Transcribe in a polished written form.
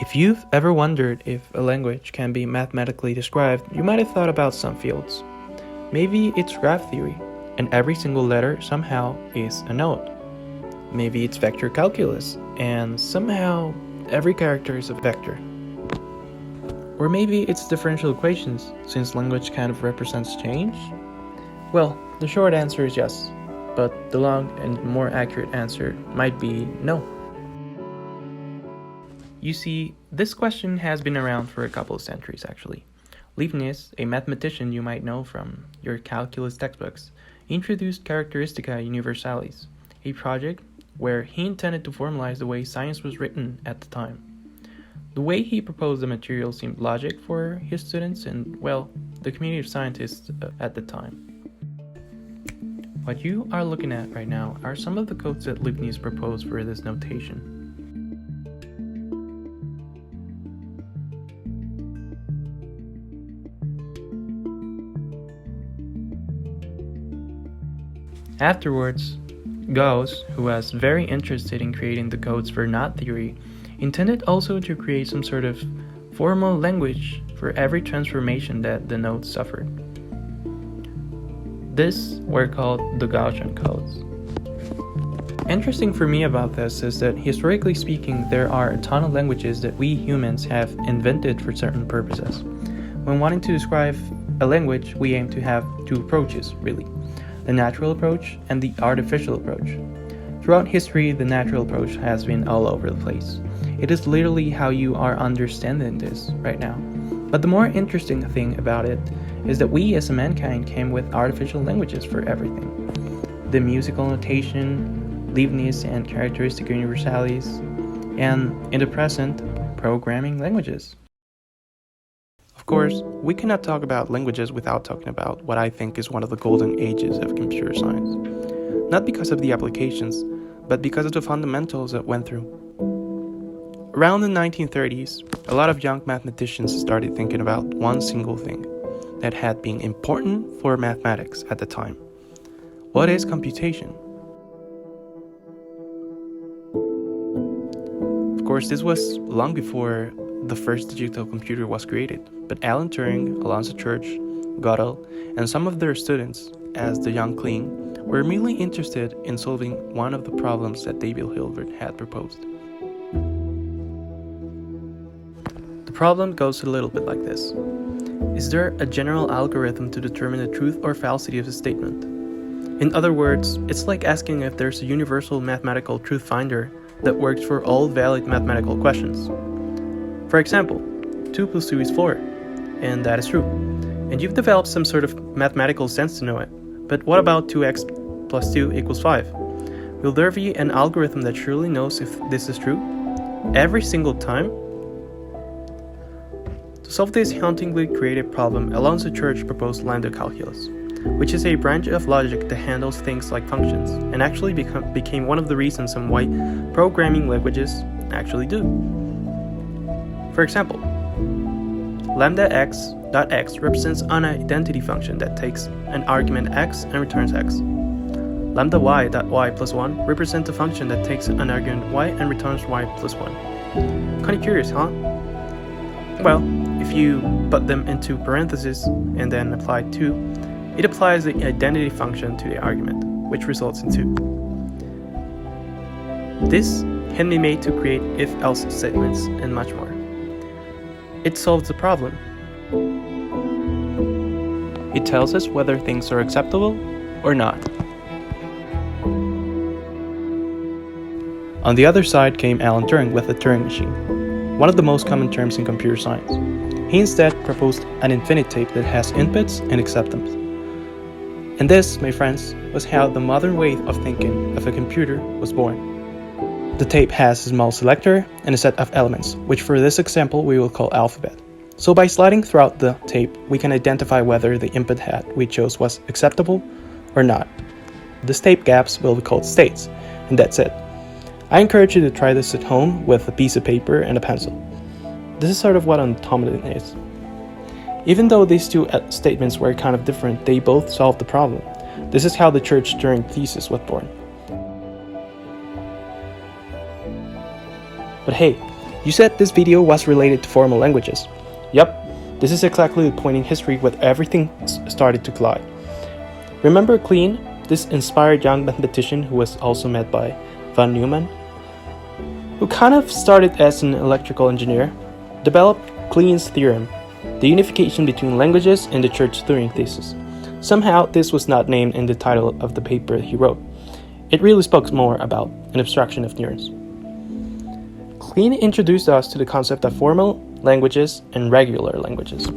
If you've ever wondered if a language can be mathematically described, you might have thought about some fields. Maybe it's graph theory, and every single letter somehow is a node. Maybe it's vector calculus, and somehow every character is a vector. Or maybe it's differential equations, since language kind of represents change? Well, the short answer is yes, but the long and more accurate answer might be no. You see, this question has been around for a couple of centuries actually. Leibniz, a mathematician you might know from your calculus textbooks, introduced Characteristica Universalis, a project where he intended to formalize the way science was written at the time. The way he proposed the material seemed logic for his students and, well, the community of scientists at the time. What you are looking at right now are some of the codes that Leibniz proposed for this notation. Afterwards, Gauss, who was very interested in creating the codes for knot theory, intended also to create some sort of formal language for every transformation that the nodes suffered. These were called the Gaussian codes. Interesting for me about this is that historically speaking, there are a ton of languages that we humans have invented for certain purposes. When wanting to describe a language, we aim to have two approaches, really. The natural approach and the artificial approach. Throughout history, the natural approach has been all over the place. It is literally how you are understanding this right now. But the more interesting thing about it is that we as a mankind came with artificial languages for everything. The musical notation, Leibniz and Characteristica Universalis, and in the present, programming languages. Of course, we cannot talk about languages without talking about what I think is one of the golden ages of computer science. Not because of the applications, but because of the fundamentals it went through. Around the 1930s, a lot of young mathematicians started thinking about one single thing that had been important for mathematics at the time. What is computation? Of course, this was long before the first digital computer was created, but Alan Turing, Alonzo Church, Gödel, and some of their students, as the young Klein, were merely interested in solving one of the problems that David Hilbert had proposed. The problem goes a little bit like this. Is there a general algorithm to determine the truth or falsity of a statement? In other words, it's like asking if there's a universal mathematical truth finder that works for all valid mathematical questions. For example, 2 plus 2 is 4, and that is true. And you've developed some sort of mathematical sense to know it. But what about 2x plus 2 equals 5? Will there be an algorithm that surely knows if this is true? Every single time? To solve this hauntingly creative problem, Alonzo Church proposed lambda calculus, which is a branch of logic that handles things like functions, and actually became one of the reasons on why programming languages actually do. For example, lambda x dot x represents an identity function that takes an argument x and returns x. Lambda y dot y plus 1 represents a function that takes an argument y and returns y plus 1. Kinda curious, huh? Well, if you put them into parentheses and then apply 2, it applies the identity function to the argument, which results in 2. This can be made to create if-else statements and much more. It solves the problem. It tells us whether things are acceptable or not. On the other side came Alan Turing with the Turing machine, one of the most common terms in computer science. He instead proposed an infinite tape that has inputs and acceptance. And this, my friends, was how the modern way of thinking of a computer was born. The tape has a small selector and a set of elements, which for this example we will call alphabet. So by sliding throughout the tape, we can identify whether the input that we chose was acceptable or not. These tape gaps will be called states, and that's it. I encourage you to try this at home with a piece of paper and a pencil. This is sort of what an automaton is. Even though these two statements were kind of different, they both solved the problem. This is how the Church-Turing thesis was born. But hey, You said this video was related to formal languages. Yep, this is exactly the point in history where everything started to collide. Remember Kleene, this inspired young mathematician who was also met by von Neumann, who kind of started as an electrical engineer, developed Kleene's theorem, the unification between languages and the Church-Turing thesis. Somehow, this was not named in the title of the paper he wrote. It really spoke more about an abstraction of neurons. Kleene introduced us to the concept of formal languages and regular languages.